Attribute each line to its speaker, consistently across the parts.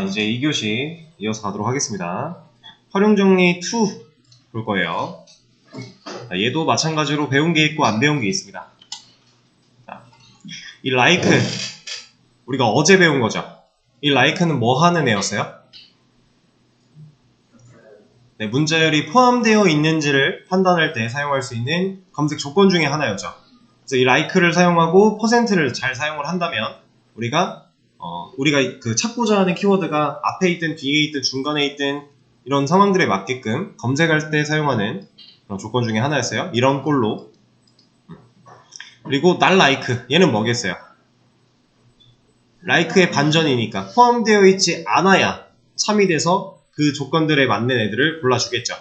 Speaker 1: 이제 2교시 이어서 가도록 하겠습니다. 활용정리 2 볼 거예요. 자, 얘도 마찬가지로 배운 게 있고 안 배운 게 있습니다. 자, 이 like 우리가 어제 배운 거죠. 이 like는 뭐 하는 애였어요? 네, 문자열이 포함되어 있는지를 판단할 때 사용할 수 있는 검색 조건 중에 하나였죠. 그래서 이 like를 사용하고 %를 잘 사용을 한다면 우리가 그 찾고자 하는 키워드가 앞에 있든 뒤에 있든 중간에 있든 이런 상황들에 맞게끔 검색할 때 사용하는 그런 조건 중에 하나였어요. 이런 꼴로. 그리고 not like 얘는 뭐겠어요? like의 반전이니까 포함되어 있지 않아야 참이 돼서 그 조건들에 맞는 애들을 골라주겠죠.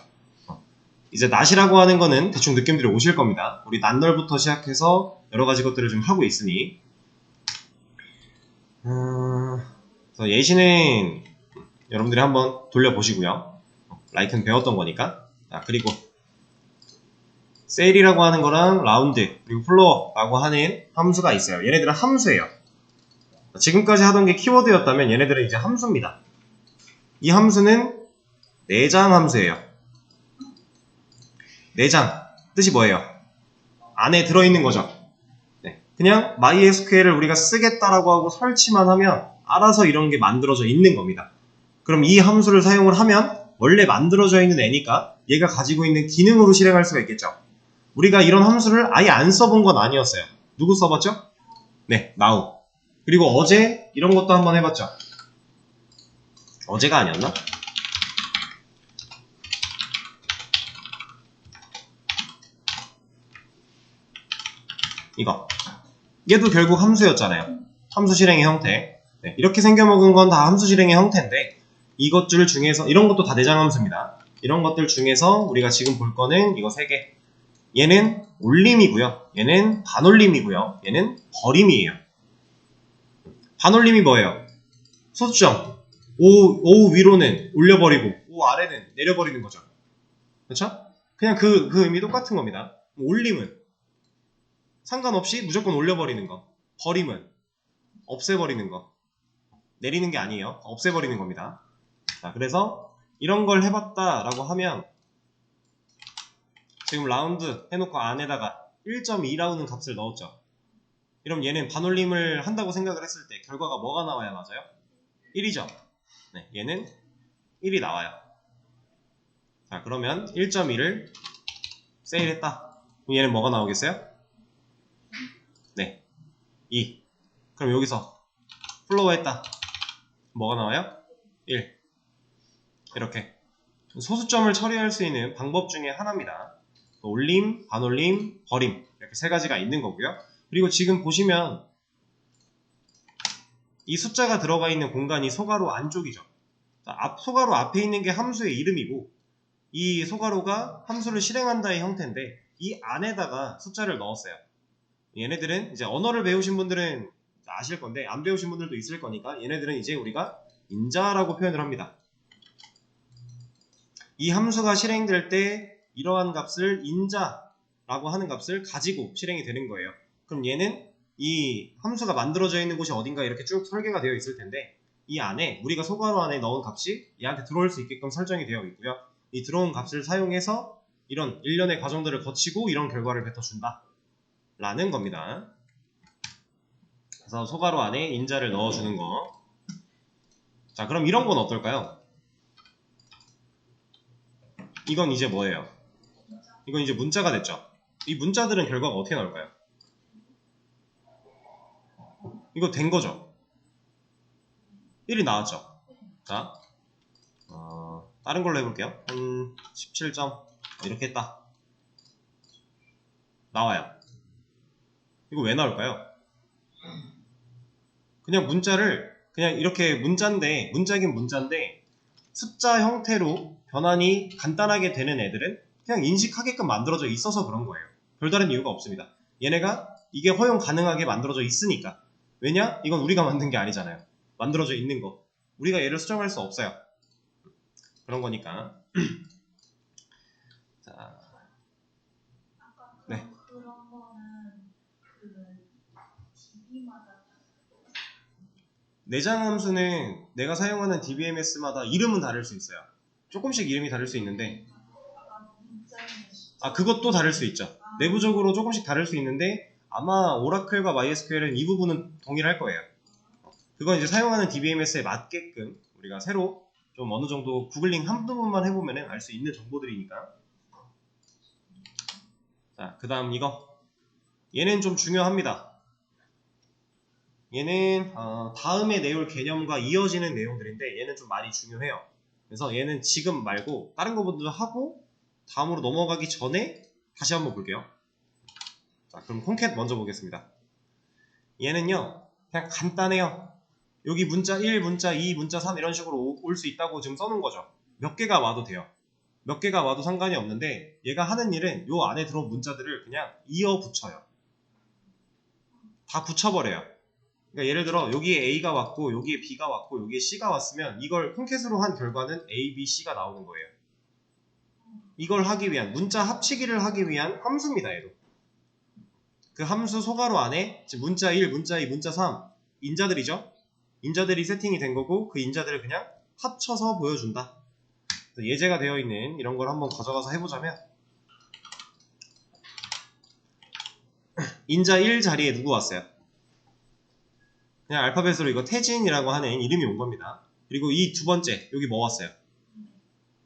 Speaker 1: 이제 not이라고 하는 거는 대충 느낌들이 오실 겁니다. 우리 not부터 시작해서 여러 가지 것들을 좀 하고 있으니 그래서 예시는 여러분들이 한번 돌려보시고요. like는 배웠던 거니까. 자, 그리고 sale이라고 하는 거랑 round 그리고 floor라고 하는 함수가 있어요. 얘네들은 함수예요. 지금까지 하던 게 키워드였다면 얘네들은 이제 함수입니다. 이 함수는 내장 함수예요. 내장 뜻이 뭐예요? 안에 들어있는 거죠. 네. 그냥 MySQL을 우리가 쓰겠다라고 하고 설치만 하면 알아서 이런 게 만들어져 있는 겁니다. 그럼 이 함수를 사용을 하면 원래 만들어져 있는 애니까 얘가 가지고 있는 기능으로 실행할 수가 있겠죠. 우리가 이런 함수를 아예 안 써본 건 아니었어요. 누구 써봤죠? 네, now. 그리고 어제 이런 것도 한번 해봤죠. 어제가 아니었나? 이거. 얘도 결국 함수였잖아요. 함수 실행의 형태. 네, 이렇게 생겨먹은 건 다 함수 실행의 형태인데 이것들 중에서 이런 것도 다 내장 함수입니다. 이런 것들 중에서 우리가 지금 볼 거는 이거 3개. 얘는 올림이고요. 얘는 반올림이고요. 얘는 버림이에요. 반올림이 뭐예요? 소수점. O 위로는 올려버리고 O 아래는 내려버리는 거죠. 그렇죠? 그냥 그 의미 똑같은 겁니다. 올림은 상관없이 무조건 올려버리는 거. 버림은 없애버리는 거. 내리는 게 아니에요. 없애버리는 겁니다. 자, 그래서 이런 걸 해봤다라고 하면 지금 라운드 해놓고 안에다가 1.2라는 값을 넣었죠. 그럼 얘는 반올림을 한다고 생각을 했을 때 결과가 뭐가 나와야 맞아요? 1이죠. 네, 얘는 1이 나와요. 자, 그러면 1.2를 세일했다. 그럼 얘는 뭐가 나오겠어요? 네, 2. 그럼 여기서 플로우 했다. 뭐가 나와요? 1. 이렇게 소수점을 처리할 수 있는 방법 중에 하나입니다. 올림, 반올림, 버림 이렇게 3가지가 있는 거고요. 그리고 지금 보시면 이 숫자가 들어가 있는 공간이 소괄호 안쪽이죠. 자, 소괄호 앞에 있는 게 함수의 이름이고 이 소괄호가 함수를 실행한다의 형태인데 이 안에다가 숫자를 넣었어요. 얘네들은 이제 언어를 배우신 분들은 아실 건데 안 배우신 분들도 있을 거니까 얘네들은 이제 우리가 인자라고 표현을 합니다. 이 함수가 실행될 때 이러한 값을 인자라고 하는 값을 가지고 실행이 되는 거예요. 그럼 얘는 이 함수가 만들어져 있는 곳이 어딘가 이렇게 쭉 설계가 되어 있을 텐데 이 안에 우리가 소괄호 안에 넣은 값이 얘한테 들어올 수 있게끔 설정이 되어 있고요. 이 들어온 값을 사용해서 이런 일련의 과정들을 거치고 이런 결과를 뱉어준다 라는 겁니다. 그래서 소괄호 안에 인자를 넣어주는 거. 자, 그럼 이런 건 어떨까요? 이건 이제 뭐예요? 이건 이제 문자가 됐죠. 이 문자들은 결과가 어떻게 나올까요? 이거 된 거죠. 1이 나왔죠. 자, 다른 걸로 해볼게요. 한 17점 이렇게 했다. 나와요. 이거 왜 나올까요? 그냥 문자를 그냥 이렇게 문자긴 문자인데 숫자 형태로 변환이 간단하게 되는 애들은 그냥 인식하게끔 만들어져 있어서 그런 거예요. 별다른 이유가 없습니다. 얘네가 이게 허용 가능하게 만들어져 있으니까. 왜냐? 이건 우리가 만든 게 아니잖아요. 만들어져 있는 거. 우리가 얘를 수정할 수 없어요. 그런 거니까. 자, 네. 내장 함수는 내가 사용하는 DBMS마다 이름은 다를 수 있어요. 조금씩 이름이 다를 수 있는데, 그것도 다를 수 있죠. 내부적으로 조금씩 다를 수 있는데 아마 오라클과 MySQL은 이 부분은 동일할 거예요. 그건 이제 사용하는 DBMS에 맞게끔 우리가 새로 좀 어느 정도 구글링 한 부분만 해보면 알 수 있는 정보들이니까. 자, 그 다음 이거. 얘는 좀 중요합니다. 얘는 다음에 내올 개념과 이어지는 내용들인데 얘는 좀 많이 중요해요. 그래서 얘는 지금 말고 다른 거부터 하고 다음으로 넘어가기 전에 다시 한번 볼게요. 자, 그럼 콘캣 먼저 보겠습니다. 얘는요 그냥 간단해요. 여기 문자 1, 문자 2, 문자 3 이런 식으로 올 수 있다고 지금 써놓은 거죠. 몇 개가 와도 돼요. 몇 개가 와도 상관이 없는데 얘가 하는 일은 요 안에 들어온 문자들을 그냥 이어 붙여요. 다 붙여버려요. 그러니까 예를 들어 여기에 A가 왔고 여기에 B가 왔고 여기에 C가 왔으면 이걸 콘캣으로 한 결과는 A, B, C가 나오는 거예요. 이걸 하기 위한 문자 합치기를 하기 위한 함수입니다. 얘도. 그 함수 소괄호 안에 문자 1, 문자 2, 문자 3 인자들이죠. 인자들이 세팅이 된 거고 그 인자들을 그냥 합쳐서 보여준다. 예제가 되어 있는 이런 걸 한번 가져가서 해보자면 인자 1 자리에 누구 왔어요? 그냥 알파벳으로 이거 태진이라고 하는 이름이 온 겁니다. 그리고 이 두 번째 여기 뭐 왔어요?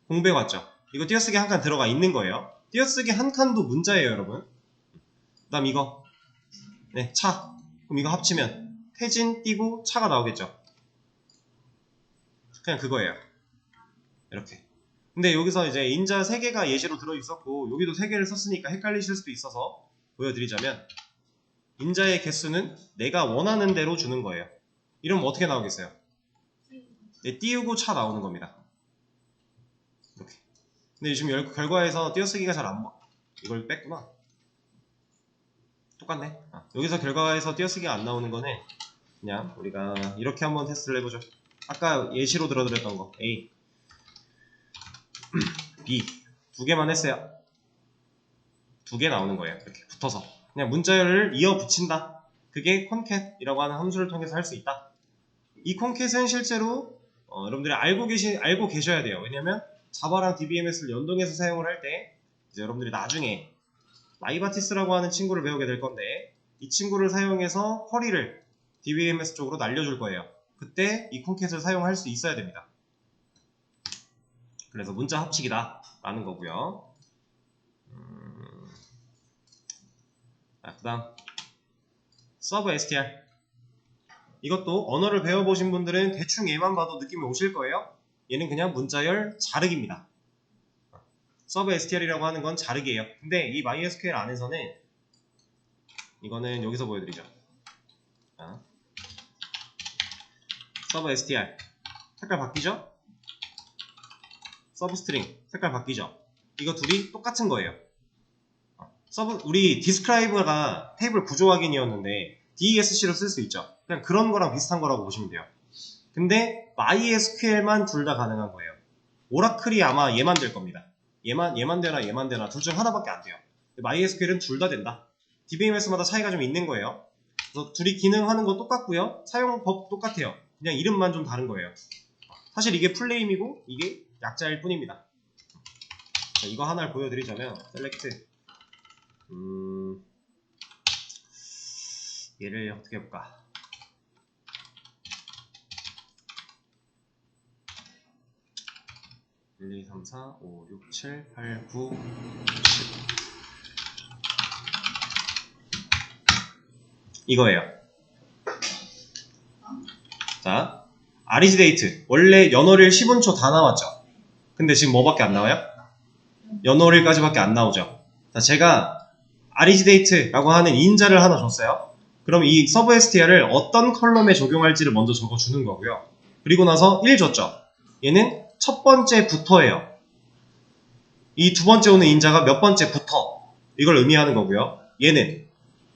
Speaker 1: 공백 왔죠. 이거 띄어쓰기 한 칸 들어가 있는 거예요. 띄어쓰기 한 칸도 문자예요, 여러분. 그 다음 이거 네, 차. 그럼 이거 합치면 태진 띄고 차가 나오겠죠. 그냥 그거예요. 이렇게. 근데 여기서 이제 인자 3개가 예시로 들어있었고 여기도 3개를 썼으니까 헷갈리실 수도 있어서 보여드리자면 인자의 개수는 내가 원하는 대로 주는 거예요. 이러면 어떻게 나오겠어요? 네, 띄우고 차 나오는 겁니다. 이렇게. 근데 지금 결과에서 띄어쓰기가 잘 안 보여. 이걸 뺐구나. 똑같네. 여기서 결과에서 띄어쓰기가 안 나오는 거는 그냥 우리가 이렇게 한번 테스트를 해보죠. 아까 예시로 들어드렸던 거 A, B 두 개만 했어요. 2개 나오는 거예요. 이렇게 붙어서 그냥 문자열을 이어 붙인다. 그게 콘캣이라고 하는 함수를 통해서 할 수 있다. 이 콘캣은 실제로 여러분들이 알고 계셔야 돼요. 왜냐면 자바랑 DBMS를 연동해서 사용을 할 때 이제 여러분들이 나중에 마이바티스라고 하는 친구를 배우게 될 건데 이 친구를 사용해서 쿼리를 DBMS 쪽으로 날려줄 거예요. 그때 이 콘캣을 사용할 수 있어야 됩니다. 그래서 문자 합치기다 라는 거고요. 그 다음 서브 str. 이것도 언어를 배워보신 분들은 대충 얘만 봐도 느낌이 오실 거예요. 얘는 그냥 문자열 자르기입니다. 서브 str이라고 하는 건 자르기예요. 근데 이 MySQL 안에서는 이거는 여기서 보여드리죠. 서브 str 색깔 바뀌죠? 서브 스트링 색깔 바뀌죠? 이거 둘이 똑같은 거예요. 우리 describe가 테이블 구조 확인이었는데 DESC로 쓸 수 있죠. 그냥 그런 거랑 비슷한 거라고 보시면 돼요. 근데 MySQL만 둘 다 가능한 거예요. 오라클이 아마 얘만 될 겁니다. 얘만 되나 둘 중 하나밖에 안 돼요. MySQL은 둘 다 된다. DBMS마다 차이가 좀 있는 거예요. 그래서 둘이 기능하는 거 똑같고요. 사용법 똑같아요. 그냥 이름만 좀 다른 거예요. 사실 이게 풀네임이고 이게 약자일 뿐입니다. 자, 이거 하나를 보여드리자면 셀렉트 얘를 어떻게 해볼까? (1, 2, 3, 4, 5, 6, 7, 8, 9, 10) 이거예요. 자, 아리지데이트 원래 연월일 10운초 다 나왔죠. 근데 지금 뭐밖에 안 나와요? 연월일까지밖에 안 나오죠. 자, 제가 아리지데이트라고 하는 인자를 하나 줬어요. 그럼 이 서브 str을 어떤 컬럼에 적용할지를 먼저 적어주는 거고요. 그리고 나서 1 줬죠. 얘는 첫 번째부터예요. 이 두 번째 오는 인자가 몇 번째부터 이걸 의미하는 거고요. 얘는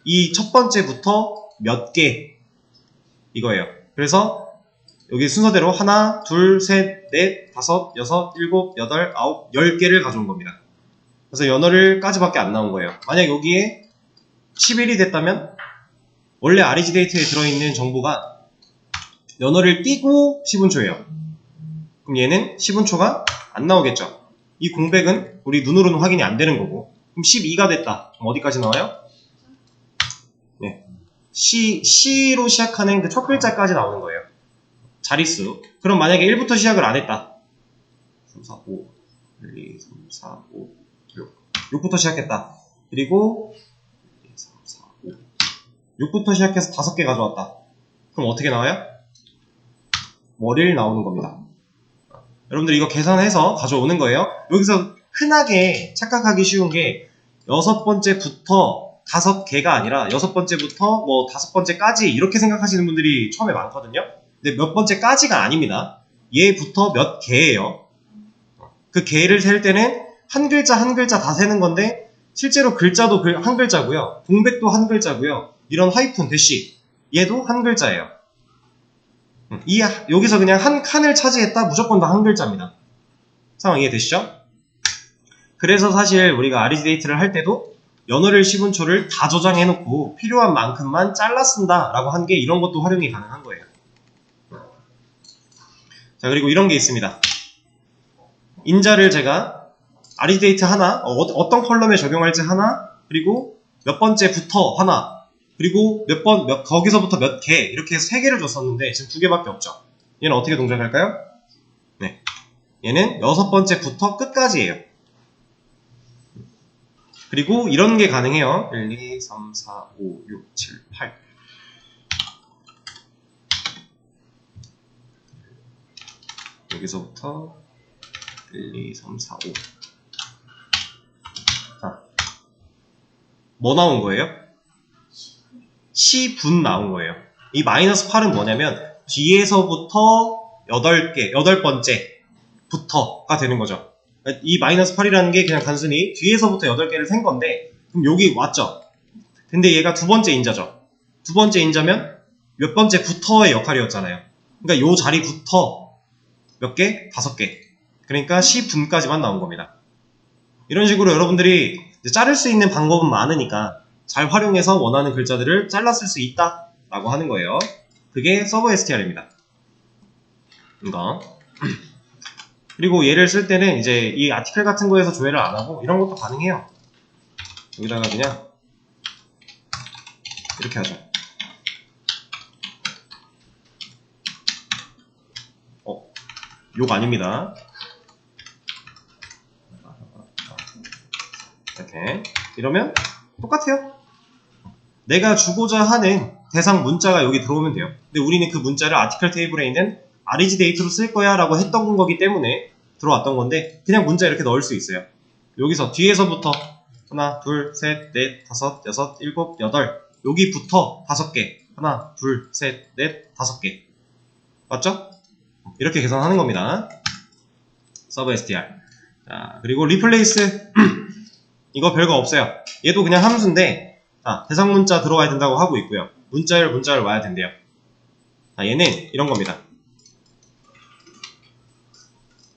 Speaker 1: 이 첫 번째부터 몇 개 이거예요. 그래서 여기 순서대로 하나, 둘, 셋, 넷, 다섯, 여섯, 일곱, 여덟, 아홉, 10개를 가져온 겁니다. 그래서 연월일까지밖에 안 나온 거예요. 만약 여기에 10일이 됐다면 원래 아리지데이트에 들어있는 정보가 연어를 띄고 10운초예요. 그럼 얘는 10운초가 안 나오겠죠. 이 공백은 우리 눈으로는 확인이 안 되는 거고. 그럼 12가 됐다. 그럼 어디까지 나와요? 네. C로 시작하는 그 첫 글자까지 나오는 거예요. 자릿수. 그럼 만약에 1부터 시작을 안 했다. 3, 4, 5, 1, 2, 3, 4, 5, 6. 6부터 시작했다. 그리고 1, 2, 3, 4, 5. 6부터 시작해서 5개 가져왔다. 그럼 어떻게 나와요? 월일 나오는 겁니다. 여러분들 이거 계산해서 가져오는 거예요. 여기서 흔하게 착각하기 쉬운 게 6번째부터 5개가 아니라 6번째부터 뭐 5번째까지 이렇게 생각하시는 분들이 처음에 많거든요. 근데 몇 번째까지가 아닙니다. 얘부터 몇 개예요. 그 개를 셀 때는 한 글자 한 글자 다 세는 건데 실제로 글자도 한 글자고요. 공백도 한 글자고요. 이런 하이픈, 대시 얘도 한 글자예요. 여기서 그냥 한 칸을 차지했다 무조건 다 한 글자입니다. 상황 이해되시죠? 그래서 사실 우리가 RGDate를 할 때도 연어를 10운초를 다 저장해놓고 필요한 만큼만 잘라 쓴다 라고 한 게 이런 것도 활용이 가능한 거예요. 자, 그리고 이런 게 있습니다. 인자를 제가 RGDate 하나, 어떤 컬럼에 적용할지 하나, 그리고 몇 번째부터 하나, 그리고 거기서부터 몇 개, 이렇게 해서 3개를 줬었는데 지금 2개밖에 없죠. 얘는 어떻게 동작할까요? 네. 얘는 6번째부터 끝까지예요. 그리고 이런 게 가능해요. 1, 2, 3, 4, 5, 6, 7, 8. 여기서부터 1, 2, 3, 4, 5. 자, 뭐 나온 거예요? C분 나온 거예요. 이 마이너스 8은 뭐냐면 뒤에서부터 8번째부터가 되는 거죠. 이 마이너스 8이라는 게 그냥 단순히 뒤에서부터 8개를 센 건데 그럼 여기 왔죠. 근데 얘가 두 번째 인자죠. 두 번째 인자면 몇 번째부터의 역할이었잖아요. 그러니까 요 자리부터 몇 개? 5개. 그러니까 C분까지만 나온 겁니다. 이런 식으로 여러분들이 자를 수 있는 방법은 많으니까 잘 활용해서 원하는 글자들을 잘라 쓸 수 있다 라고 하는 거예요. 그게 서브 str입니다. 이거. 그리고 얘를 쓸 때는 이제 이 아티클 같은 거에서 조회를 안 하고 이런 것도 가능해요. 여기다가 그냥 이렇게 하죠. 욕 아닙니다. 이렇게. 이러면 똑같아요. 내가 주고자 하는 대상 문자가 여기 들어오면 돼요. 근데 우리는 그 문자를 아티클 테이블에 있는 RGDate로 쓸 거야 라고 했던 거기 때문에 들어왔던 건데 그냥 문자 이렇게 넣을 수 있어요. 여기서 뒤에서부터 하나, 둘, 셋, 넷, 다섯, 여섯, 일곱, 여덟 여기부터 5개 하나, 둘, 셋, 넷, 5개 맞죠? 이렇게 계산하는 겁니다. 서브 str. 자, 그리고 replace 이거 별거 없어요. 얘도 그냥 함수인데 자, 대상 문자 들어와야 된다고 하고 있고요. 문자열 와야 된대요. 자, 얘는 이런 겁니다.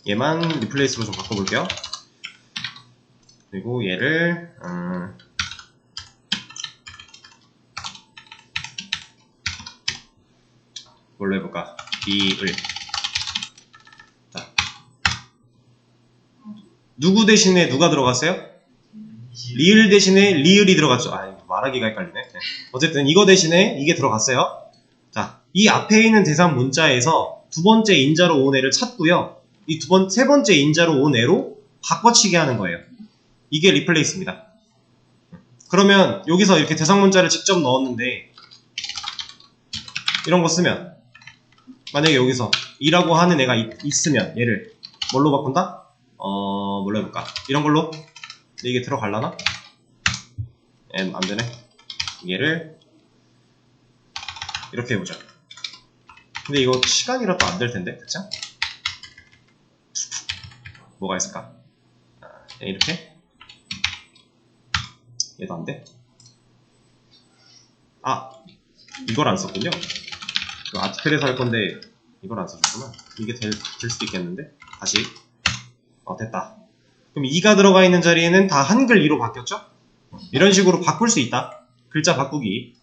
Speaker 1: 얘만 replace로 좀 바꿔볼게요. 그리고 얘를 뭘로 해볼까? 리을. 자, 누구 대신에 누가 들어갔어요? 리을 대신에 리을이 들어갔죠. 말하기가 헷갈리네. 네. 어쨌든 이거 대신에 이게 들어갔어요. 자, 이 앞에 있는 대상 문자에서 두 번째 인자로 온 애를 찾고요. 이 세 번째 인자로 온 애로 바꿔치기 하는 거예요. 이게 리플레이스입니다. 그러면 여기서 이렇게 대상 문자를 직접 넣었는데 이런 거 쓰면 만약에 여기서 2라고 하는 애가 있으면 얘를 뭘로 바꾼다? 뭘로 해볼까? 이런 걸로? 근데 이게 들어갈라나? 안되네. 얘를 이렇게 해보자. 근데 이거 시간이라 또 안될텐데 그쵸? 뭐가 있을까? 이렇게 얘도 안돼? 이걸 안 썼군요. 아티클에서 할 건데 이걸 안 써줬구나. 이게 될 수도 있겠는데? 다시 됐다. 그럼 2가 들어가 있는 자리에는 다 한글 2로 바뀌었죠? 이런 식으로 바꿀 수 있다. 글자 바꾸기.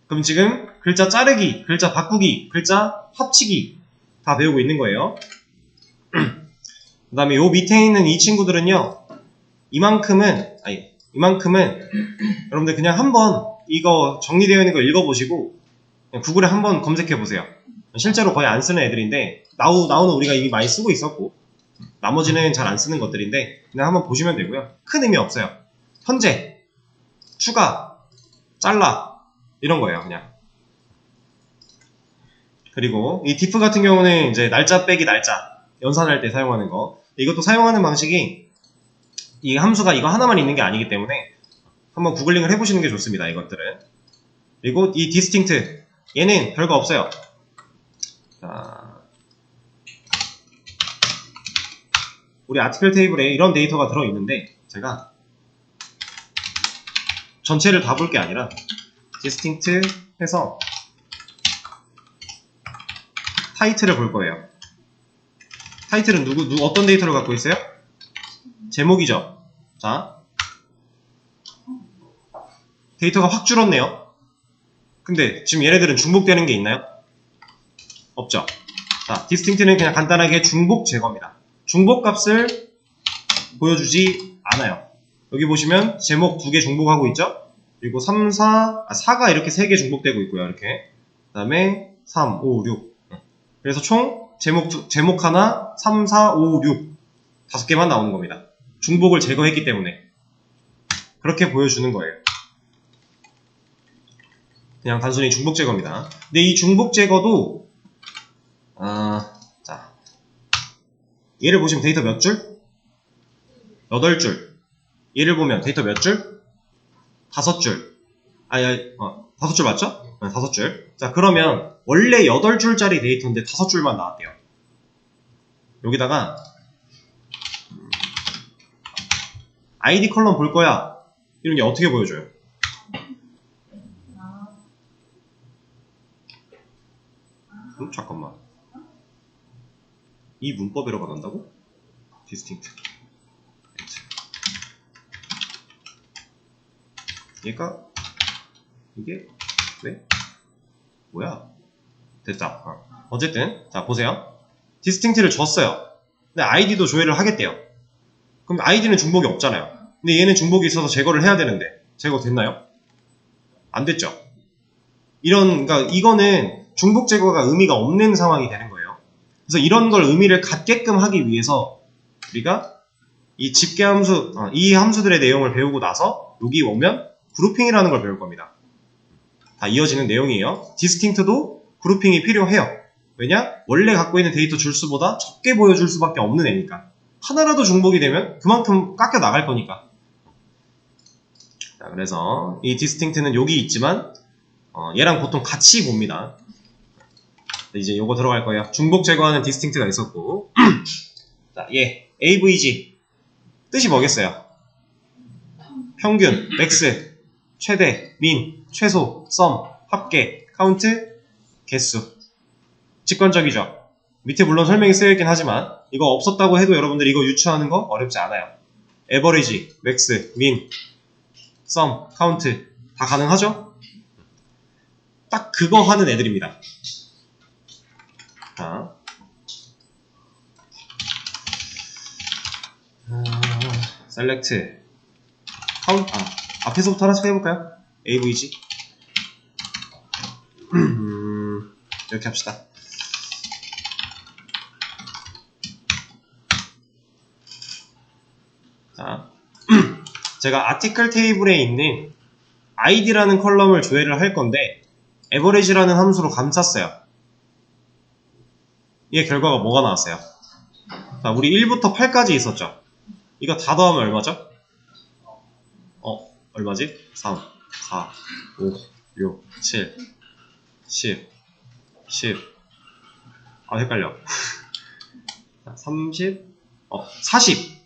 Speaker 1: 그럼 지금 글자 자르기, 글자 바꾸기, 글자 합치기 다 배우고 있는 거예요. 그 다음에 요 밑에 있는 이 친구들은요, 이만큼은 여러분들 그냥 한번 이거 정리되어 있는 거 읽어보시고 그냥 구글에 한번 검색해보세요. 실제로 거의 안 쓰는 애들인데 나우는 우리가 이미 많이 쓰고 있었고 나머지는 잘 안 쓰는 것들인데 그냥 한번 보시면 되고요. 큰 의미 없어요. 현재, 추가, 잘라 이런 거예요. 그냥. 그리고 이 diff 같은 경우는 이제 날짜 빼기 날짜 연산할 때 사용하는 거. 이것도 사용하는 방식이 이 함수가 이거 하나만 있는 게 아니기 때문에 한번 구글링을 해보시는 게 좋습니다. 이것들은. 그리고 이 distinct 얘는 별거 없어요. 자, 우리 아티클 테이블에 이런 데이터가 들어있는데 제가 전체를 다 볼 게 아니라 distinct 해서 타이틀을 볼 거예요. 타이틀은 어떤 데이터를 갖고 있어요? 제목이죠. 자, 데이터가 확 줄었네요. 근데 지금 얘네들은 중복되는 게 있나요? 없죠. 자, distinct는 그냥 간단하게 중복 제거입니다. 중복 값을 보여주지 않아요. 여기 보시면 제목 2개 중복하고 있죠? 그리고 4가 이렇게 3개 중복되고 있고요. 이렇게. 그 다음에 3, 5, 6. 그래서 총 제목 하나, 3, 4, 5, 6. 5개만 나오는 겁니다. 중복을 제거했기 때문에. 그렇게 보여주는 거예요. 그냥 단순히 중복 제거입니다. 근데 이 중복 제거도 자, 얘를 보시면 데이터 몇 줄? 8줄. 얘를 보면 데이터 몇 줄? 5줄. 5줄 맞죠? 네, 5줄. 자, 그러면 원래 8줄짜리 데이터인데 5줄만 나왔대요. 여기다가 ID 컬럼 볼 거야. 이런 게 어떻게 보여줘요? 잠깐만. 이 문법에러가 난다고? distinct. 얘가 이게 왜? 뭐야? 됐다. 어쨌든 자 보세요. distinct를 줬어요. 근데 id도 조회를 하겠대요. 그럼 id는 중복이 없잖아요. 근데 얘는 중복이 있어서 제거를 해야 되는데 제거 됐나요? 안 됐죠. 그러니까 이거는 중복 제거가 의미가 없는 상황이 되는 거예요. 그래서 이런 걸 의미를 갖게끔 하기 위해서 우리가 이 집계 함수, 이 함수들의 내용을 배우고 나서 여기 오면 그룹핑이라는 걸 배울 겁니다. 다 이어지는 내용이에요. distinct도 그룹핑이 필요해요. 왜냐? 원래 갖고 있는 데이터 줄수보다 적게 보여줄 수밖에 없는 애니까. 하나라도 중복이 되면 그만큼 깎여 나갈 거니까. 자, 그래서 이 distinct는 여기 있지만 얘랑 보통 같이 봅니다. 이제 요거 들어갈 거예요. 중복 제거하는 distinct가 있었고 자, 얘 avg 뜻이 뭐겠어요? 평균, 맥스, 최대, 민, 최소, 썸, 합계, 카운트, 개수. 직관적이죠? 밑에 물론 설명이 쓰여있긴 하지만 이거 없었다고 해도 여러분들 이거 유추하는 거 어렵지 않아요. 에버리지, 맥스, 민, 썸, 카운트 다 가능하죠? 딱 그거 하는 애들입니다. 자, 셀렉트, 카운트, 앞에서부터 하나씩 해볼까요? avg 이렇게 합시다. 자, 제가 아티클 테이블에 있는 id라는 컬럼을 조회를 할 건데 average라는 함수로 감쌌어요. 얘 결과가 뭐가 나왔어요? 자, 우리 1부터 8까지 있었죠? 이거 다 더하면 얼마죠? 얼마지? 3, 4, 5, 6, 7, 10, 10. 헷갈려. 30, 40.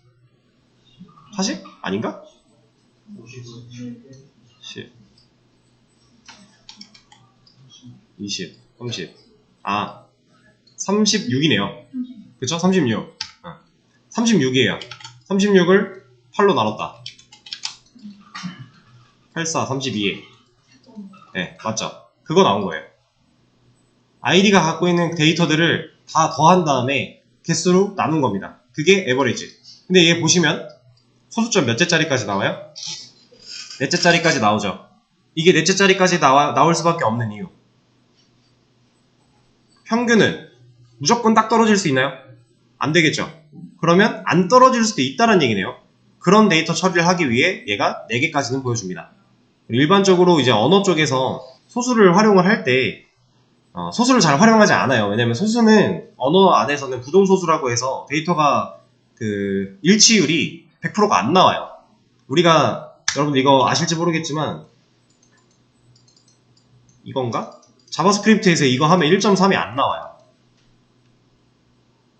Speaker 1: 40? 아닌가? 10, 20, 30. 36이네요. 그쵸? 36. 36이에요. 36을 8로 나눴다. 84, 32에. 네, 맞죠? 그거 나온 거예요. id가 갖고 있는 데이터들을 다 더한 다음에 개수로 나눈 겁니다. 그게 에버리지. 근데 얘 보시면 소수점 몇째 짜리까지 나와요? 넷째 짜리까지 나오죠. 이게 넷째 짜리까지 나올 수밖에 없는 이유. 평균은 무조건 딱 떨어질 수 있나요? 안 되겠죠. 그러면 안 떨어질 수도 있다는 얘기네요. 그런 데이터 처리를 하기 위해 얘가 4개까지는 보여줍니다. 일반적으로 이제 언어 쪽에서 소수를 활용을 할 때 소수를 잘 활용하지 않아요. 왜냐면 소수는 언어 안에서는 부동소수라고 해서 데이터가 그 일치율이 100%가 안 나와요. 우리가 여러분들 이거 아실지 모르겠지만 이건가? 자바스크립트에서 이거 하면 1.3이 안 나와요.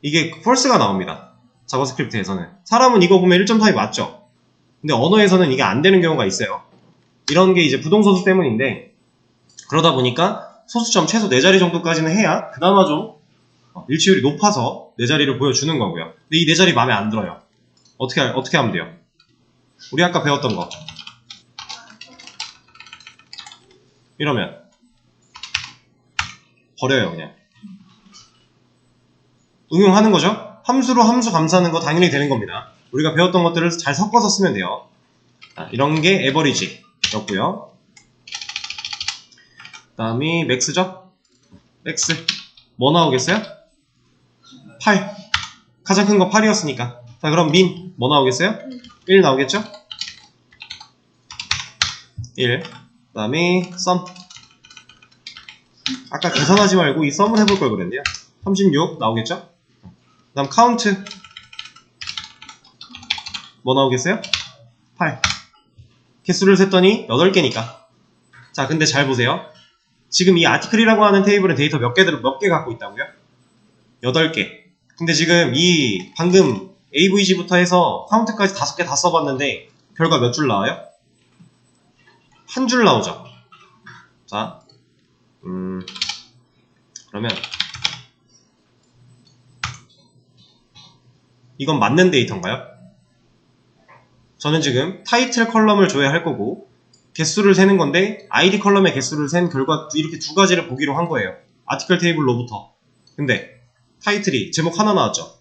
Speaker 1: 이게 false가 나옵니다. 자바스크립트에서는. 사람은 이거 보면 1.3이 맞죠? 근데 언어에서는 이게 안 되는 경우가 있어요. 이런 게 이제 부동소수 때문인데, 그러다 보니까 소수점 최소 4자리 정도까지는 해야 그나마 좀 일치율이 높아서 4자리를 보여주는 거고요. 근데 이 4자리 마음에 안 들어요. 어떻게 하면 돼요? 우리 아까 배웠던 거. 이러면 버려요, 그냥. 응용하는 거죠? 함수로 함수 감싸는 거 당연히 되는 겁니다. 우리가 배웠던 것들을 잘 섞어서 쓰면 돼요. 이런 게 에버리지였고요. 그 다음이 맥스죠? 맥스. 뭐 나오겠어요? 8. 가장 큰 거 8이었으니까. 자, 그럼 민. 뭐 나오겠어요? 1 나오겠죠? 1. 그 다음에 썸. 아까 계산하지 말고 이 썸을 해볼 걸 그랬네요. 36 나오겠죠? 그 다음 카운트. 뭐 나오겠어요? 8. 개수를 셌더니 8개니까. 자, 근데 잘 보세요. 지금 이 아티클이라고 하는 테이블은 데이터 몇 개 갖고 있다고요? 8개. 근데 지금 이 방금 AVG부터 해서 카운트까지 5개 다 써봤는데 결과 몇 줄 나와요? 한 줄 나오죠. 자, 그러면 이건 맞는 데이터인가요? 저는 지금 타이틀 컬럼을 줘야 할 거고 개수를 세는 건데 ID 컬럼의 개수를 센 결과 이렇게 두 가지를 보기로 한 거예요. 아티클 테이블로부터. 근데 타이틀이 제목 하나 나왔죠.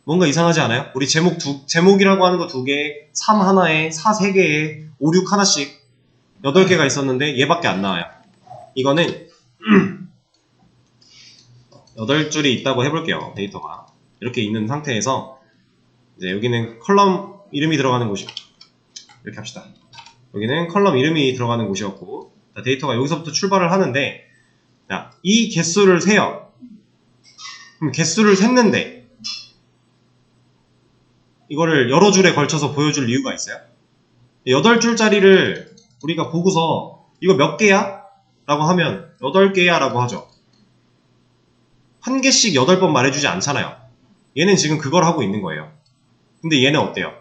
Speaker 1: 뭔가 이상하지 않아요? 우리 제목이라고 하는 거 2개, 3 하나에, 4 3개에, 5, 6 하나씩 8개가 있었는데 얘밖에 안 나와요. 이거는 8줄이 있다고 해볼게요. 데이터가 이렇게 있는 상태에서 이제 여기는 컬럼 이름이 들어가는 곳이 이렇게 합시다. 여기는 컬럼 이름이 들어가는 곳이었고 데이터가 여기서부터 출발을 하는데 자, 이 개수를 세요. 그럼 개수를 셌는데 이거를 여러 줄에 걸쳐서 보여줄 이유가 있어요? 8줄짜리를 우리가 보고서 이거 몇 개야? 라고 하면 8개야 라고 하죠. 한 개씩 8번 말해주지 않잖아요. 얘는 지금 그걸 하고 있는 거예요. 근데 얘는 어때요?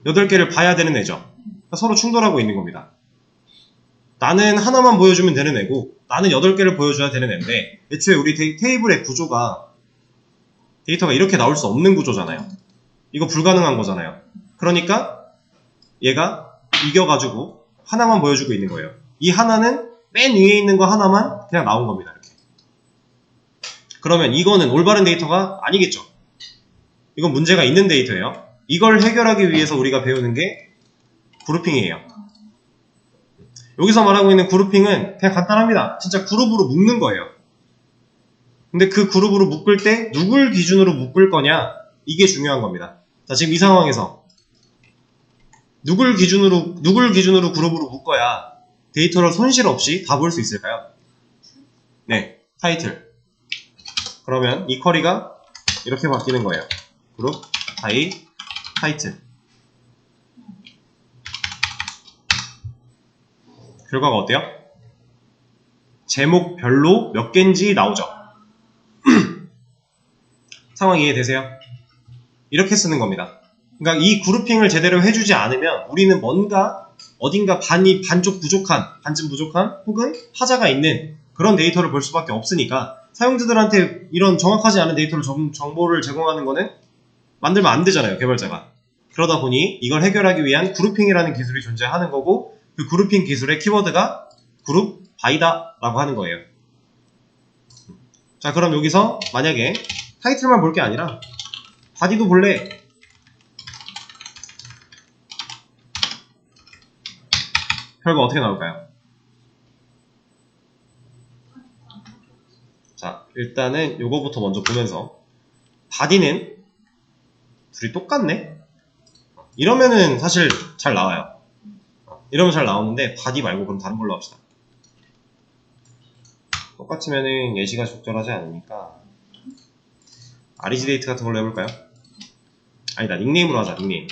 Speaker 1: 8개를 봐야 되는 애죠. 그러니까 서로 충돌하고 있는 겁니다. 나는 하나만 보여주면 되는 애고 나는 8개를 보여줘야 되는 애인데 애초에 우리 테이블의 구조가 데이터가 이렇게 나올 수 없는 구조잖아요. 이거 불가능한 거잖아요. 그러니까 얘가 이겨가지고 하나만 보여주고 있는 거예요. 이 하나는 맨 위에 있는 거 하나만 그냥 나온 겁니다. 이렇게. 그러면 이거는 올바른 데이터가 아니겠죠. 이건 문제가 있는 데이터예요. 이걸 해결하기 위해서 우리가 배우는 게 그룹핑이에요. 여기서 말하고 있는 그룹핑은 그냥 간단합니다. 진짜 그룹으로 묶는 거예요. 근데 그 그룹으로 묶을 때 누굴 기준으로 묶을 거냐 이게 중요한 겁니다. 자, 지금 이 상황에서 누굴 기준으로 그룹으로 묶어야 데이터를 손실 없이 다 볼 수 있을까요? 네, 타이틀. 그러면 이 쿼리가 이렇게 바뀌는 거예요. 그룹, 타이틀. 결과가 어때요? 제목별로 몇 개인지 나오죠. 상황 이해되세요? 이렇게 쓰는 겁니다. 그러니까 이 그룹핑을 제대로 해주지 않으면 우리는 뭔가 어딘가 반쪽 부족한, 반쯤 부족한 혹은 하자가 있는 그런 데이터를 볼 수밖에 없으니까 사용자들한테 이런 정확하지 않은 데이터를 정보를 제공하는 거는 만들면 안 되잖아요, 개발자가. 그러다 보니 이걸 해결하기 위한 그룹핑이라는 기술이 존재하는 거고 그 그룹핑 기술의 키워드가 그룹 바이다 라고 하는 거예요. 자, 그럼 여기서 만약에 타이틀만 볼 게 아니라 바디도 볼래. 결과 어떻게 나올까요? 자, 일단은 요거부터 먼저 보면서 바디는 둘이 똑같네? 이러면은 사실 잘 나와요. 이러면 잘 나오는데 바디 말고 그럼 다른 걸로 합시다. 똑같으면은 예시가 적절하지 않으니까 아리지데이트 같은 걸로 해볼까요? 아니다, 닉네임으로 하자. 닉네임.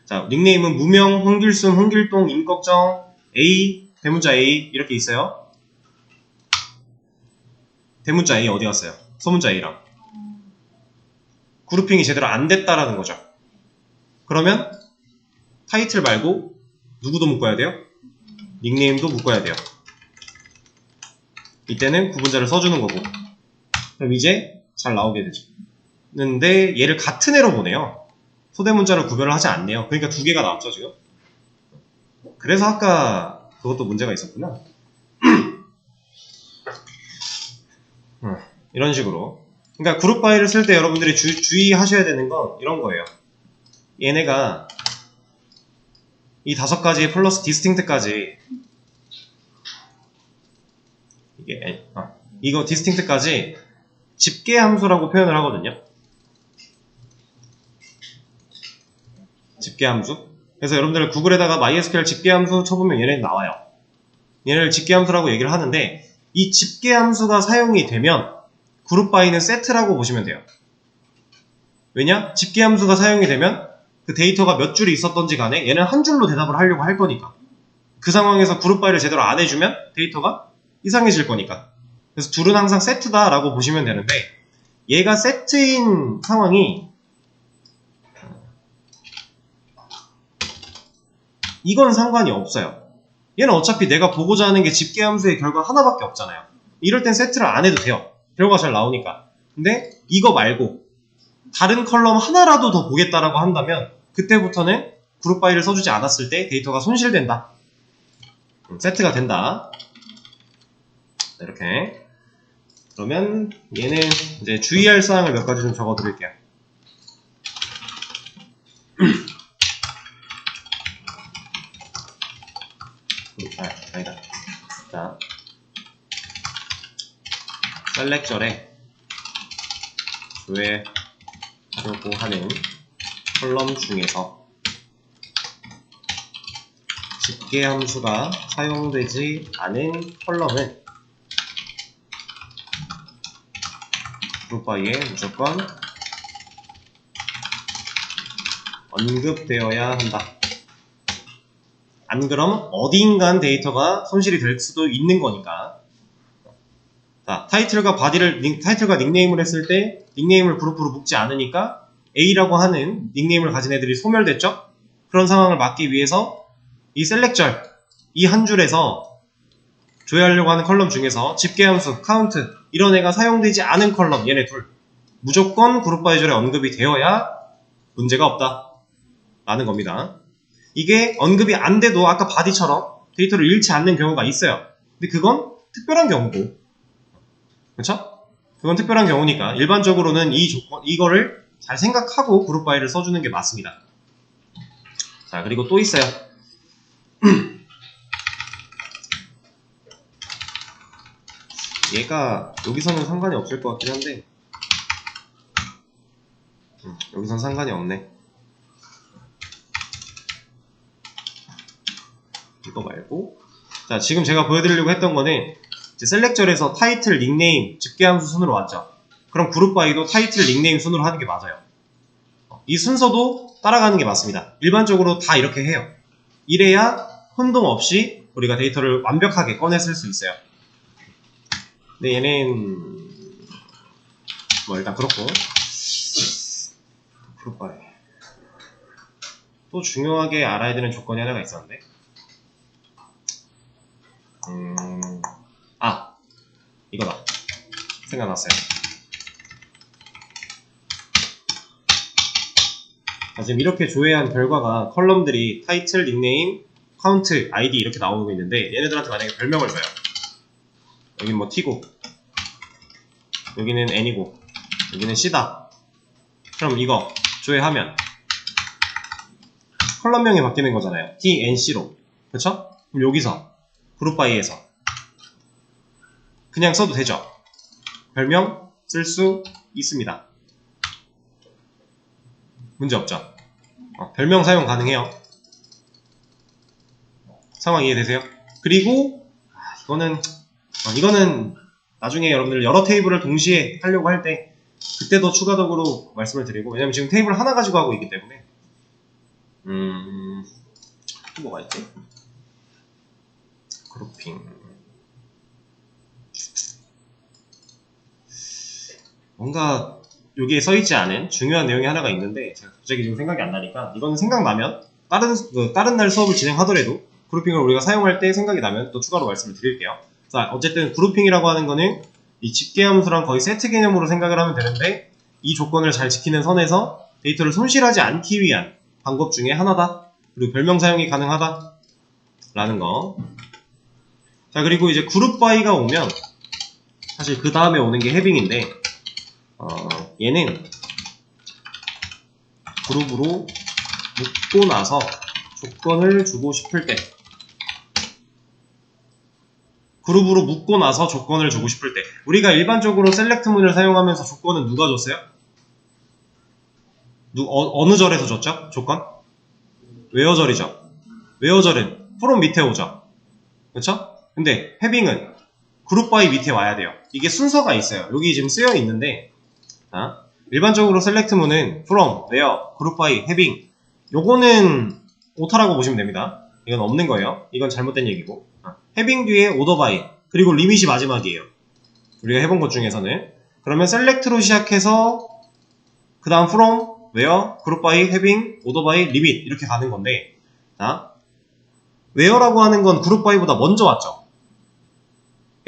Speaker 1: 자, 닉네임은 무명, 홍길순, 홍길동, 임꺽정, A, 대문자 A 이렇게 있어요. 대문자 A 어디 갔어요? 소문자 A랑 그룹핑이 제대로 안 됐다라는 거죠. 그러면 타이틀 말고 누구도 묶어야 돼요? 닉네임도 묶어야 돼요. 이때는 구분자를 써주는 거고. 그럼 이제 잘 나오게 되죠. 근데 얘를 같은 애로 보내요. 소대문자를 구별을 하지 않네요. 그러니까 두 개가 나왔죠 지금. 그래서 아까 그것도 문제가 있었구나. 이런 식으로. 그러니까 그룹 바이를 쓸 때 여러분들이 주의하셔야 되는 건 이런 거예요. 얘네가 이 5가지 플러스 디스팅트까지 이거 디스팅트까지 집계 함수라고 표현을 하거든요. 집계 함수. 그래서 여러분들 구글에다가 MySQL 집계 함수 쳐보면 얘네 나와요. 얘네를 집계 함수라고 얘기를 하는데 이 집계 함수가 사용이 되면 그룹 바이는 세트라고 보시면 돼요. 왜냐? 집계 함수가 사용이 되면 그 데이터가 몇 줄이 있었던지 간에 얘는 한 줄로 대답을 하려고 할 거니까. 그 상황에서 그룹 바이를 제대로 안 해주면 데이터가 이상해질 거니까. 그래서 둘은 항상 세트다라고 보시면 되는데 얘가 세트인 상황이 이건 상관이 없어요. 얘는 어차피 내가 보고자 하는 게 집계 함수의 결과 하나밖에 없잖아요. 이럴 땐 세트를 안 해도 돼요. 결과가 잘 나오니까. 근데 이거 말고 다른 컬럼 하나라도 더 보겠다라고 한다면 그때부터는 그룹 바이를 써주지 않았을 때 데이터가 손실된다. 세트가 된다. 이렇게. 그러면 얘는 이제 주의할 사항을 몇 가지 좀 적어 드릴게요. 아니다. 자, 셀렉절에 조회하려고 하는 컬럼 중에서 집계 함수가 사용되지 않은 컬럼은 그룹 바이에 무조건 언급되어야 한다. 안 그럼 어딘간 데이터가 손실이 될 수도 있는 거니까. 자, 타이틀과 닉네임을 했을 때 닉네임을 그룹으로 묶지 않으니까 A라고 하는 닉네임을 가진 애들이 소멸됐죠? 그런 상황을 막기 위해서 이 셀렉절, 이 한 줄에서 조회하려고 하는 컬럼 중에서 집계함수, 카운트 이런 애가 사용되지 않은 컬럼 얘네 둘 무조건 그룹 바이 줄에 언급이 되어야 문제가 없다 라는 겁니다. 이게 언급이 안 돼도 아까 바디처럼 데이터를 잃지 않는 경우가 있어요. 근데 그건 특별한 경우고, 그렇죠? 그건 특별한 경우니까 일반적으로는 이거를 잘 생각하고 그룹 바이를 써주는 게 맞습니다. 자, 그리고 또 있어요. 얘가 여기서는 상관이 없을 것 같긴 한데 여기선 상관이 없네. 이거 말고, 자, 지금 제가 보여드리려고 했던 거는 이제 셀렉절에서 타이틀, 닉네임, 집계함수 순으로 왔죠. 그럼 그룹 바이도 타이틀, 닉네임 순으로 하는 게 맞아요. 이 순서도 따라가는 게 맞습니다. 일반적으로 다 이렇게 해요. 이래야 혼동 없이 우리가 데이터를 완벽하게 꺼냈을 수 있어요. 근데 얘는 뭐 일단 그렇고, 그룹 바이 또 중요하게 알아야 되는 조건이 하나가 있었는데, 이거다. 생각났어요. 자, 지금 이렇게 조회한 결과가 컬럼들이 타이틀, 닉네임, 카운트, 아이디 이렇게 나오고 있는데 얘네들한테 만약에 별명을 줘요. 여긴 뭐 T고 여기는 N이고 여기는 C다. 그럼 이거 조회하면 컬럼명이 바뀌는 거잖아요. T, N, C로. 그쵸? 그럼 여기서 그룹 바이에서 그냥 써도 되죠. 별명 쓸 수 있습니다. 문제 없죠. 별명 사용 가능해요. 상황 이해되세요? 그리고 이거는 나중에 여러분들 여러 테이블을 동시에 하려고 할 때 그때 더 추가적으로 말씀을 드리고, 왜냐면 지금 테이블 하나 가지고 하고 있기 때문에. 또 뭐가 있지? 그룹핑. 뭔가 여기에 써있지 않은 중요한 내용이 하나가 있는데 제가 갑자기 지금 생각이 안 나니까, 이거는 생각나면 다른 날 수업을 진행하더라도 그룹핑을 우리가 사용할 때 생각이 나면 또 추가로 말씀을 드릴게요. 자, 어쨌든 그룹핑이라고 하는 거는 이 집계함수랑 거의 세트 개념으로 생각을 하면 되는데, 이 조건을 잘 지키는 선에서 데이터를 손실하지 않기 위한 방법 중에 하나다. 그리고 별명 사용이 가능하다 라는 거. 자, 그리고 이제 그룹 바이가 오면 사실 그 다음에 오는 게 해빙인데, 얘는 그룹으로 묶고 나서 조건을 주고 싶을 때, 그룹으로 묶고 나서 조건을 주고 싶을 때, 우리가 일반적으로 셀렉트문을 사용하면서 조건은 누가 줬어요? 어느 절에서 줬죠? 조건? 웨어절이죠. 웨어절은 프롬 밑에 오죠. 그쵸? 근데 해빙은 그룹 바이 밑에 와야 돼요. 이게 순서가 있어요. 여기 지금 쓰여 있는데, 일반적으로 셀렉트문은 from, where, 그룹 바이, 해빙, 요거는 오타라고 보시면 됩니다. 이건 없는 거예요. 이건 잘못된 얘기고. 해빙 뒤에 오더 바이, 그리고 리밋이 마지막이에요. 우리가 해본 것 중에서는. 그러면 셀렉트로 시작해서 그 다음 from, where, 그룹 바이, 해빙, 오더 바이, 리밋 이렇게 가는 건데, where라고 하는 건 그룹 바이보다 먼저 왔죠.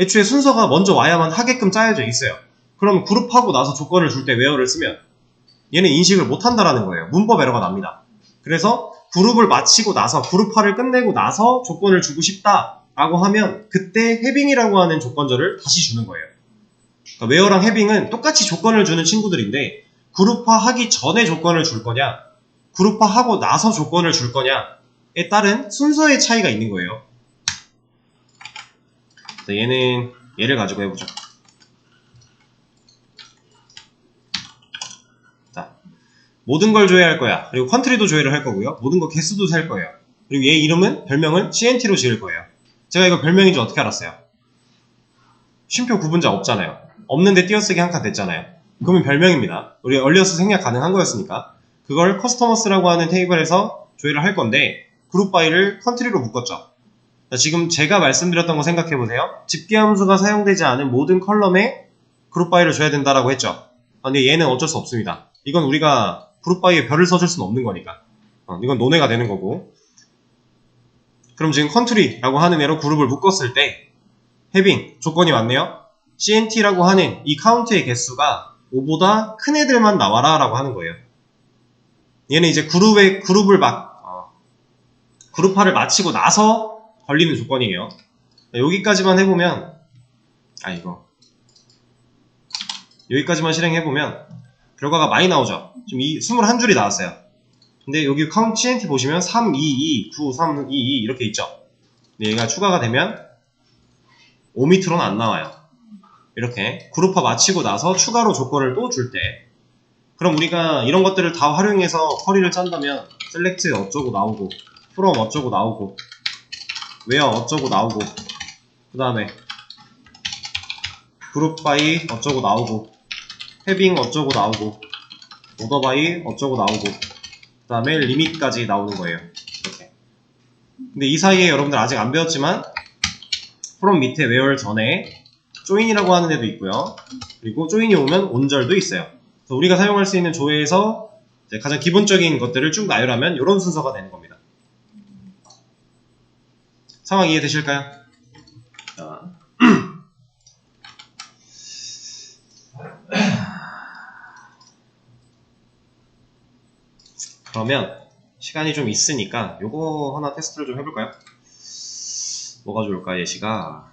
Speaker 1: 애초에 순서가 먼저 와야만 하게끔 짜여져 있어요. 그럼 그룹하고 나서 조건을 줄 때 where를 쓰면 얘는 인식을 못한다라는 거예요. 문법 에러가 납니다. 그래서 그룹을 마치고 나서, 그룹화를 끝내고 나서 조건을 주고 싶다라고 하면 그때 해빙이라고 하는 조건절을 다시 주는 거예요. 그러니까 where랑 해빙은 똑같이 조건을 주는 친구들인데, 그룹화 하기 전에 조건을 줄 거냐, 그룹화 하고 나서 조건을 줄 거냐에 따른 순서의 차이가 있는 거예요. 얘는 얘를 가지고 해보죠. 자, 모든 걸 조회할 거야. 그리고 컨트리도 조회를 할 거고요. 모든 거 개수도 셀 거예요. 그리고 얘 이름은, 별명은 CNT로 지을 거예요. 제가 이거 별명인지 어떻게 알았어요? 쉼표 구분자 없잖아요. 없는데 띄어쓰기 한 칸 됐잖아요. 그러면 별명입니다. 우리 얼리어스 생략 가능한 거였으니까 그걸 커스터머스라고 하는 테이블에서 조회를 할 건데, 그룹 바이를 컨트리로 묶었죠. 자, 지금 제가 말씀드렸던 거 생각해보세요. 집계함수가 사용되지 않은 모든 컬럼에 그룹 바이를 줘야 된다라고 했죠. 근데 얘는 어쩔 수 없습니다. 이건 우리가 그룹 바이에 별을 써줄 수는 없는 거니까. 이건 논외가 되는 거고. 그럼 지금 컨트리라고 하는 애로 그룹을 묶었을 때 해빙 조건이 왔네요. CNT라고 하는 이 카운트의 개수가 5보다 큰 애들만 나와라 라고 하는 거예요. 얘는 이제 그룹화를 마치고 나서 걸리는 조건이에요. 여기까지만 해보면, 여기까지만 실행해보면 결과가 많이 나오죠. 지금 21줄이 나왔어요. 근데 여기 카운트 CNT 보시면 3, 2, 2, 9, 3, 2, 2 이렇게 있죠. 근데 얘가 추가가 되면 5m로는 안 나와요. 이렇게 그룹화 마치고 나서 추가로 조건을 또 줄 때, 그럼 우리가 이런 것들을 다 활용해서 쿼리를 짠다면 셀렉트 어쩌고 나오고, from 어쩌고 나오고, where 어쩌고 나오고, 그 다음에 그룹 바이 어쩌고 나오고, 해빙 어쩌고 나오고, 오더 바이 어쩌고 나오고, 그 다음에 리밋까지 나오는 거예요. 이렇게. 근데 이 사이에 여러분들 아직 안 배웠지만 from 밑에 where 전에 join이라고 하는 애도 있고요. 그리고 join이 오면 온절도 있어요. 그래서 우리가 사용할 수 있는 조회에서 이제 가장 기본적인 것들을 쭉 나열하면 이런 순서가 되는 겁니다. 상황 이해되실까요? 자. 그러면 시간이 좀 있으니까 요거 하나 테스트를 좀 해볼까요? 뭐가 좋을까 예시가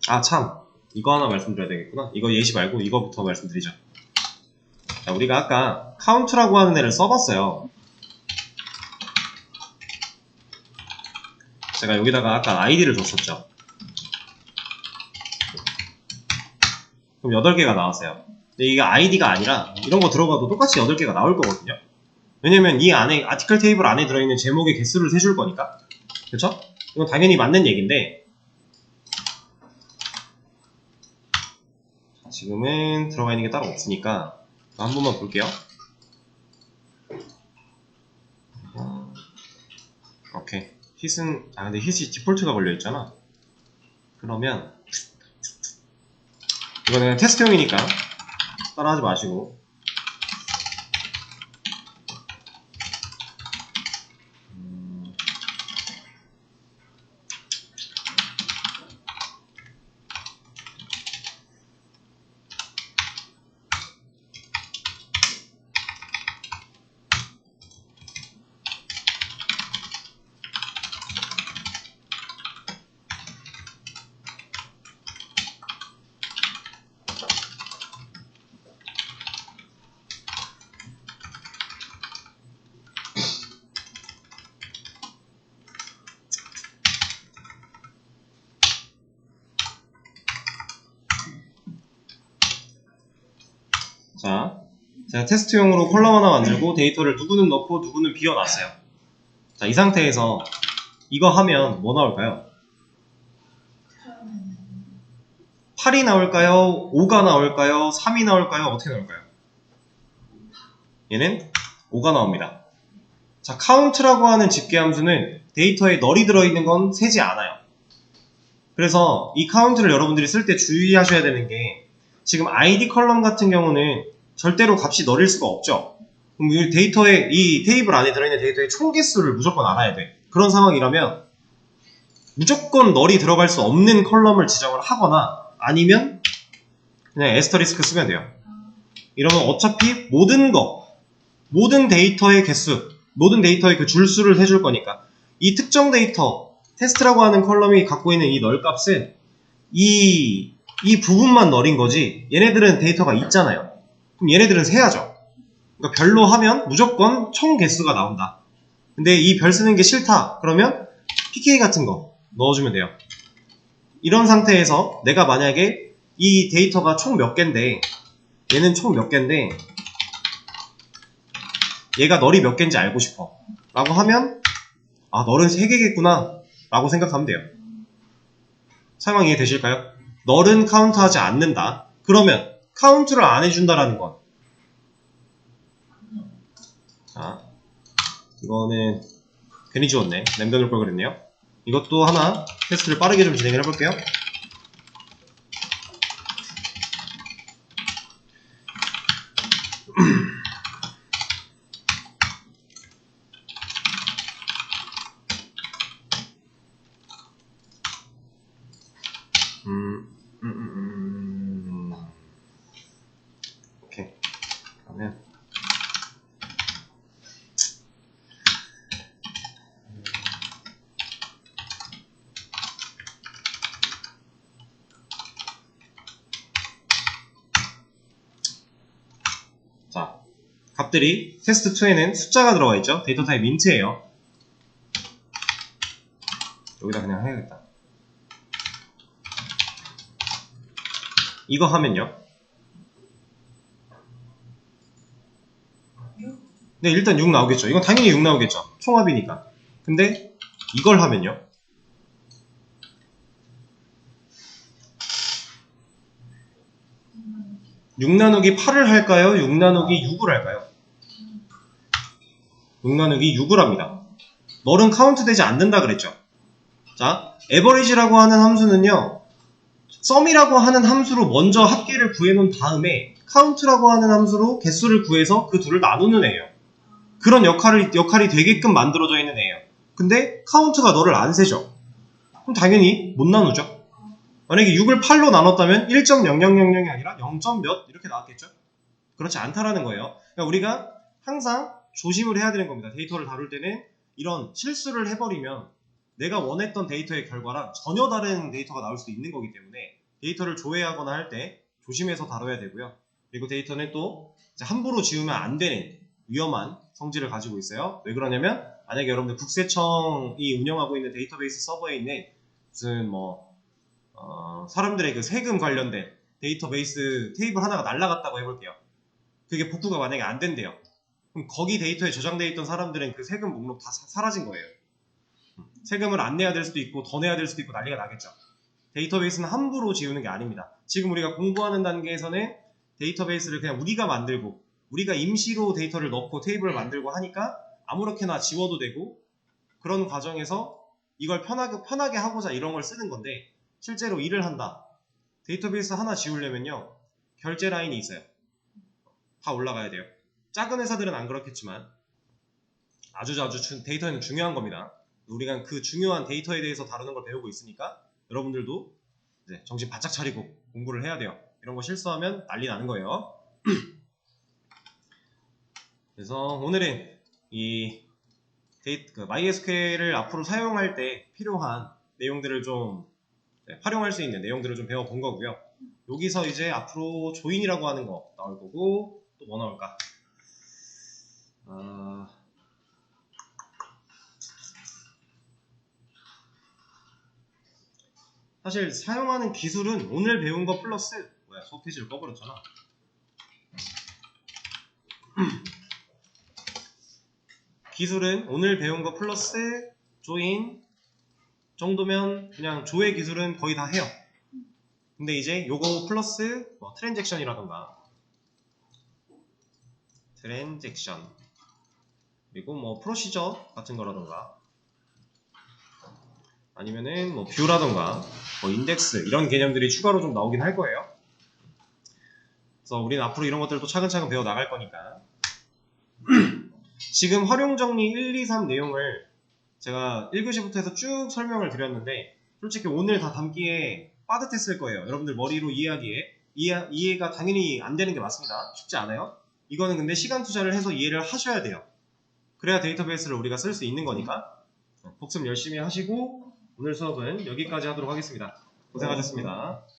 Speaker 1: 아 참 이거 하나 말씀드려야 되겠구나. 이거 예시 말고 이거부터 말씀드리죠. 자, 우리가 아까 카운트라고 하는 애를 써봤어요. 제가 여기다가 아까 아이디를 줬었죠. 그럼 8개가 나왔어요. 근데 이게 아이디가 아니라 이런 거 들어가도 똑같이 8개가 나올 거거든요. 왜냐면 이 안에 아티클 테이블 안에 들어있는 제목의 개수를 세줄 거니까. 그쵸? 이건 당연히 맞는 얘기인데 지금은 들어가 있는 게 따로 없으니까 한 번만 볼게요. 오케이. hit은 근데 hit이 디폴트가 걸려있잖아. 그러면 이거는 테스트용이니까 따라하지 마시고 자, 제가 테스트용으로 컬럼 하나 만들고 데이터를 누구는 넣고 누구는 비워놨어요. 자, 이 상태에서 이거 하면 뭐 나올까요? 8이 나올까요? 5가 나올까요? 3이 나올까요? 어떻게 나올까요? 얘는 5가 나옵니다. 자, count라고 하는 집계함수는 데이터에 널이 들어있는 건 세지 않아요. 그래서 이 count를 여러분들이 쓸 때 주의하셔야 되는 게 지금 id 컬럼 같은 경우는 절대로 값이 널일 수가 없죠. 그럼 이 데이터에 이 테이블 안에 들어있는 데이터의 총 개수를 무조건 알아야 돼. 그런 상황이라면 무조건 널이 들어갈 수 없는 컬럼을 지정을 하거나 아니면 그냥 에스터리스크 쓰면 돼요. 이러면 어차피 모든 데이터의 개수, 모든 데이터의 그 줄수를 세줄 거니까 이 특정 데이터, 테스트라고 하는 컬럼이 갖고 있는 이 널 값은 이 부분만 널인 거지 얘네들은 데이터가 있잖아요. 그럼 얘네들은 세야죠. 그러니까 별로 하면 무조건 총 개수가 나온다. 근데 이 별 쓰는 게 싫다. 그러면 pk 같은 거 넣어주면 돼요. 이런 상태에서 내가 만약에 이 데이터가 총 몇 개인데 얘는 총 몇 개인데 얘가 널이 몇 개인지 알고 싶어 라고 하면 아 널은 3개겠구나 라고 생각하면 돼요. 상황 이해되실까요? 널은 카운트하지 않는다. 그러면 카운트를 안 해준다라는 건 자, 이거는 괜히 지웠네. 남겨놓을 걸 그랬네요. 이것도 하나 테스트를 빠르게 좀 진행을 해볼게요. 오케이. 그러면 자, 값들이 테스트 2에는 숫자가 들어가 있죠. 데이터 타입 인트예요. 여기다 그냥 해야겠다. 이거 하면요. 네, 일단 6 나오겠죠. 이건 당연히 6 나오겠죠. 총합이니까. 근데 이걸 하면요. 6 나누기 8을 할까요? 6 나누기 6을 할까요? 6 나누기 6을 합니다. 널은 카운트 되지 않는다 그랬죠. 자, average라고 하는 함수는요. sum이라고 하는 함수로 먼저 합계를 구해놓은 다음에 count라고 하는 함수로 개수를 구해서 그 둘을 나누는 애예요. 그런 역할이 되게끔 만들어져 있는 애예요. 근데 count가 너를 안 세죠. 그럼 당연히 못 나누죠. 만약에 6을 8로 나눴다면 1.0000이 아니라 0. 몇 이렇게 나왔겠죠? 그렇지 않다라는 거예요. 그러니까 우리가 항상 조심을 해야 되는 겁니다. 데이터를 다룰 때는 이런 실수를 해버리면 내가 원했던 데이터의 결과랑 전혀 다른 데이터가 나올 수도 있는 거기 때문에 데이터를 조회하거나 할 때 조심해서 다뤄야 되고요. 그리고 데이터는 또 함부로 지우면 안 되는 위험한 성질을 가지고 있어요. 왜 그러냐면 만약에 여러분들 국세청이 운영하고 있는 데이터베이스 서버에 있는 무슨 사람들의 그 세금 관련된 데이터베이스 테이블 하나가 날라갔다고 해볼게요. 그게 복구가 만약에 안 된대요. 그럼 거기 데이터에 저장되어 있던 사람들은 그 세금 목록 다 사라진 거예요. 세금을 안 내야 될 수도 있고 더 내야 될 수도 있고 난리가 나겠죠. 데이터베이스는 함부로 지우는 게 아닙니다. 지금 우리가 공부하는 단계에서는 데이터베이스를 그냥 우리가 만들고 우리가 임시로 데이터를 넣고 테이블을 만들고 하니까 아무렇게나 지워도 되고 그런 과정에서 이걸 편하게 하고자 이런 걸 쓰는 건데 실제로 일을 한다. 데이터베이스 하나 지우려면요. 결제 라인이 있어요. 다 올라가야 돼요. 작은 회사들은 안 그렇겠지만 아주 데이터는 중요한 겁니다. 우리가 그 중요한 데이터에 대해서 다루는 걸 배우고 있으니까 여러분들도 이제 정신 바짝 차리고 공부를 해야 돼요. 이런 거 실수하면 난리 나는 거예요. 그래서 오늘은 이 MySQL을 앞으로 사용할 때 필요한 내용들을 좀 활용할 수 있는 내용들을 좀 배워본 거고요. 여기서 이제 앞으로 조인이라고 하는 거 나올 거고 또 뭐 나올까? 사실 사용하는 기술은 오늘 배운 거 플러스 수업 페이지를 꺼버렸잖아. 기술은 오늘 배운 거 플러스 조인 정도면 그냥 조회 기술은 거의 다 해요. 근데 이제 요거 플러스 트랜잭션이라던가 트랜잭션 그리고 프로시저 같은 거라던가 아니면은 뷰라던가 인덱스 이런 개념들이 추가로 좀 나오긴 할 거예요. 그래서 우리는 앞으로 이런 것들도 차근차근 배워 나갈 거니까 지금 활용정리 1, 2, 3 내용을 제가 1교시부터 해서 쭉 설명을 드렸는데 솔직히 오늘 다 담기에 빠듯했을 거예요. 여러분들 머리로 이해하기에 이해가 당연히 안 되는 게 맞습니다. 쉽지 않아요. 이거는 근데 시간 투자를 해서 이해를 하셔야 돼요. 그래야 데이터베이스를 우리가 쓸 수 있는 거니까 복습 열심히 하시고 오늘 수업은 여기까지 하도록 하겠습니다. 고생하셨습니다.